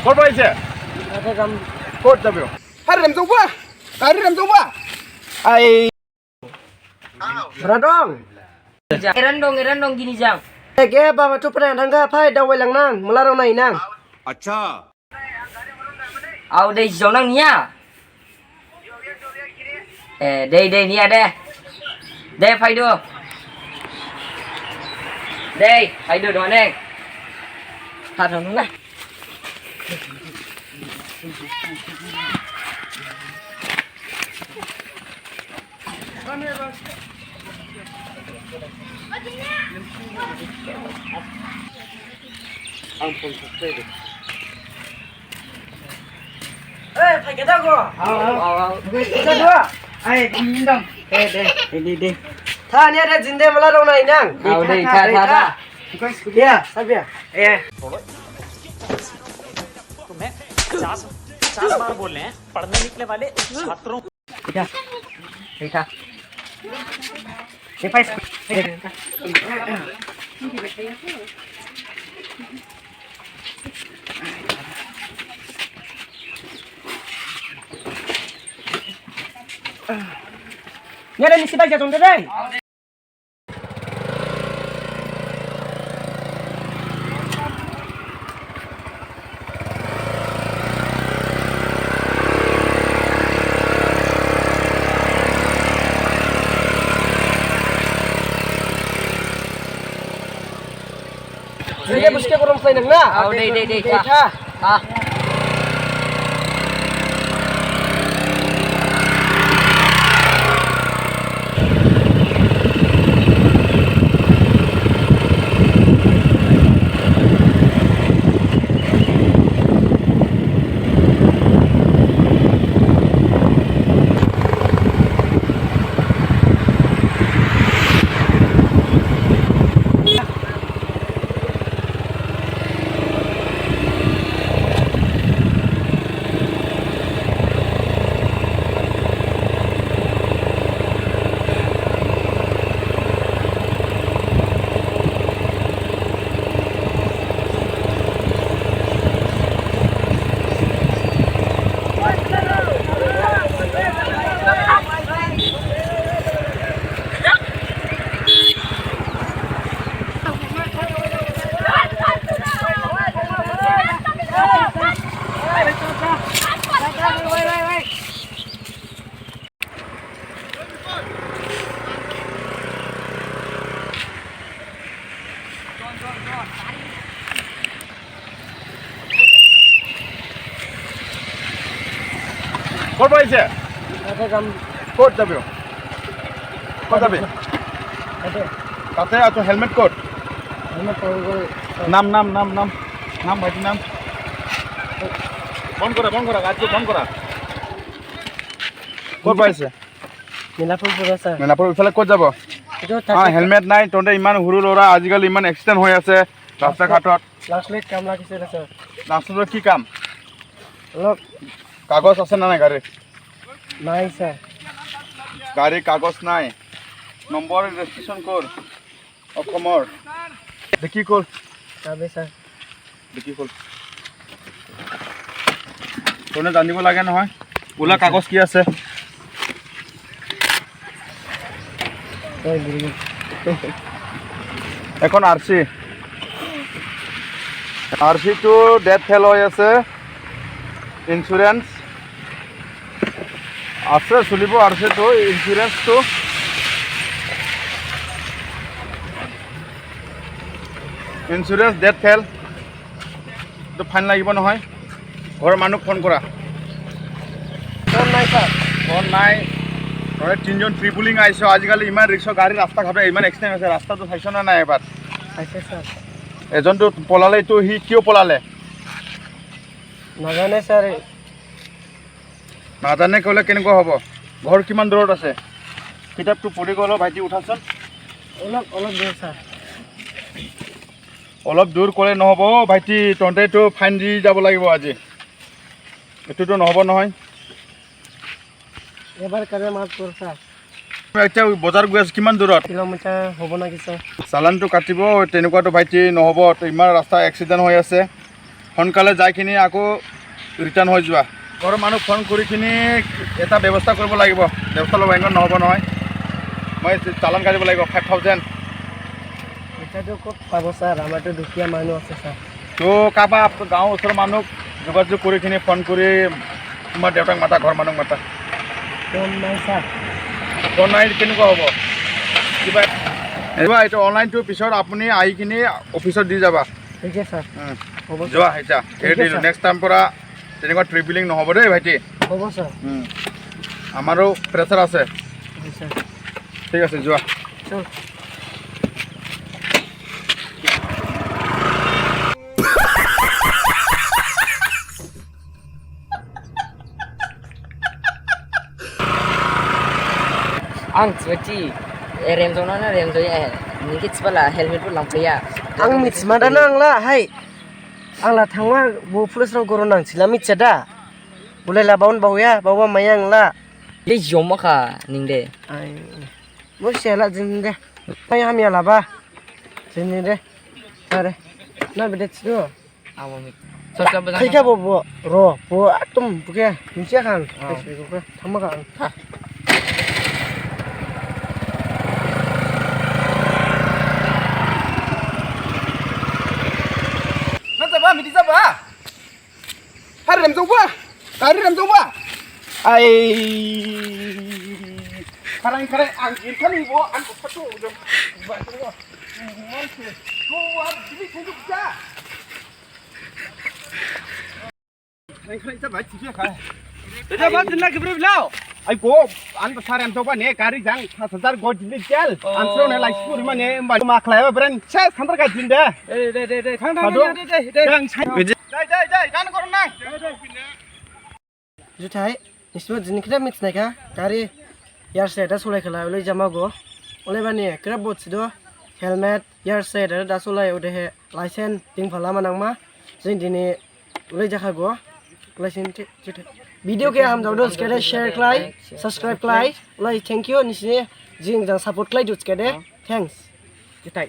ক'ত পাইছে ক'ত যাব Hari rem coba. Hari rem coba. Ai. Radong. Eran dong gini jang. Ge bawa tu pernah tangga pai dawai lang nang, melarang nai nang. अच्छा Au dei jong nang nia. Dei nia deh. Dei phai do. Dei phai do đó nè. Thật rồi này. Phải cái đó cơ. Cái đó. Ai đi đâu? Đi. Tha nia dah jinde melarang nai nang. Au dei tha. Ya, sabia. तुम्हें 50 बार बोल रहे हैं पढ़ने निकले वाले छात्रों Dei tha. Ni pai. Ni ada misi baca tuan deh. Jadi busque korang selain nang na. Au dei tha. Ha. ক'ত পাইছে ক'ত যাব ক'ত যাবি তাতে আছো হেলমেট ক'ত নাম ভাইটিৰ নাম বন্ধ কৰা গাড়ীটো বন্ধ কৰা ক'ত পাইছে মেলাপুৰ ইফালে ক'ত যাব হেলমেট নাই তহঁতে ইমান সৰু ল'ৰা আজিকালি ইমান এক্সিডেণ্ট হৈ আছে ৰাস্তা ঘাটত লাষ্টত কি কাম কাগজ আছে না নাই গাড়ীৰ নাই স্যাৰ গাড়ীৰ কাগজ নাই নম্বৰ ৰেজিষ্ট্ৰেশ্যন কৰ অসমৰ দেখি কৰ তবে স্যাৰ দেখি কৰ তহঁতে জানিব লাগে নহয় ওলা কাগজ কি আছে এখন আৰচিটো ডেট ফেল হৈ আছে ইঞ্চুৰেঞ্চ আছে চলিব আৰচিটো ইঞ্চুৰেঞ্চটো ইঞ্চুৰেঞ্চ ডেট ফেল তো ফাইন লাগিব নহয় ঘৰৰ মানুহ ফোন কৰা ফোন নাই স্যাৰ ফোন নাই তই তিনিজন ট্ৰিপুলিং আহিছ আজিকালি ইমান ৰিক্সা গাড়ী ৰাস্তা ঘাটে ইমান এক্সিডেণ্ট হৈছে ৰাস্তাটো চাইছ না নাই এবাৰ আছে স্যাৰ এজনটো পলালে তো সি কিয় পলালে নাজানে স্যাৰ নাজানে ক'লে কেনেকুৱা হ'ব ঘৰ কিমান দূৰত আছে কিতাপটো পঢ়ি গ'ল ভাইটি উঠাচোন অলপ দূৰ স্যাৰ অলপ দূৰ ক'লে নহ'ব ভাইটি তহঁতেতো ফাইন দি যাব লাগিব আজি এইটোতো নহ'ব নহয় এবাৰ কাৰে মাফ কৰ স্যাৰ এতিয়া বজাৰ গৈ আছোঁ কিমান দূৰত কিলোমিটাৰ হ'ব না কি স্যাৰ চালানটো কাটিব তেনেকুৱাতো ভাইটি নহ'ব ইমান ৰাস্তা এক্সিডেণ্ট হৈ আছে সোনকালে যাইখিনি আকৌ ৰিটাৰ্ণ হৈ যোৱা ঘৰৰ মানুহ ফোন কৰিখিনি এটা ব্যৱস্থা কৰিব লাগিব ব্যৱস্থা ল'ব এনেকুৱা নহ'ব নহয় মই চালান কাটিব লাগিব 5,000 এতিয়াতো ক'ত পাব ছাৰ আমাৰতো দুখীয়া মানুহ আছে ছাৰ তো কাৰোবাৰ গাঁৱৰ ওচৰৰ মানুহক যোগাযোগ কৰিখিনি ফোন কৰি তোমাৰ দেউতাক মাতা ঘৰৰ মানুহক মাতা ফোন নাই ছাৰ ফোন নাই কেনেকুৱা হ'ব কিবা এইবাৰ এইটো অনলাইনটো পিছত আপুনি আহি কিনি অফিচত দি যাবা ঠিক আছে ছাৰ হ'ব যোৱা এতিয়া এৰি দিলোঁ নেক্সট টাইম পৰা তেনেকুৱা ট্ৰিপলিং নহ'ব দেই ভাইটি হ'ব ছাৰ আমাৰো প্ৰেছাৰ আছে ছাৰ ঠিক আছে যোৱা চল Ang cuci rem zona na rem zoya nikit sepala helmet pun lampuya. आं मिथिमादा नांला हाय आंला थांवा बो पुलिसराव गरन नांसिला मिथिया दा बुलायला बावन बावया बावबा माया आंला Dia jom maka ning de. आय मोसियाला जों दे फाय हामिया लाबा जोंनि दे आरे ना बेदे छिदो Awam mik. Sosok besar. खायखा बो बो र बो एकदम बुके मिथिया खां बेखौ थांमा खां Ba midi ba? Har rem ba? Kari rem ba? Ai. Karang angkir kan ibu an patu udah. Ba tu. Ko wa dili thong ja. Nai khai ta ba chi khai. Dah ba dinna kibre bilau. Ai ko an besar rem ba ne kari jang 5000 go dili jel. An sro ne lai spur ma ne ba ma khlai ba bren che khandar ka din de. Dai thang dai. Dai gan koron nang. जुथाय निस्बा जिनिखदा मिथिनायखा गारि यार सेटा सलायखला ओलै जामागो ओलै बानि crab बोथिदो helmet यार set आरो दा सलाय ओदे licence दिं फला मानांमा जों दिनै ओलै जाखागो लाइसेन्स जुथाय भिडियो के हम जावदो स्केडे शेयर क्लाय सब्सक्राइब क्लाय ओलै थैंक यू निसिने जिं जा सपोर्ट क्लाय जुथकेदे थैंक्स Jutai.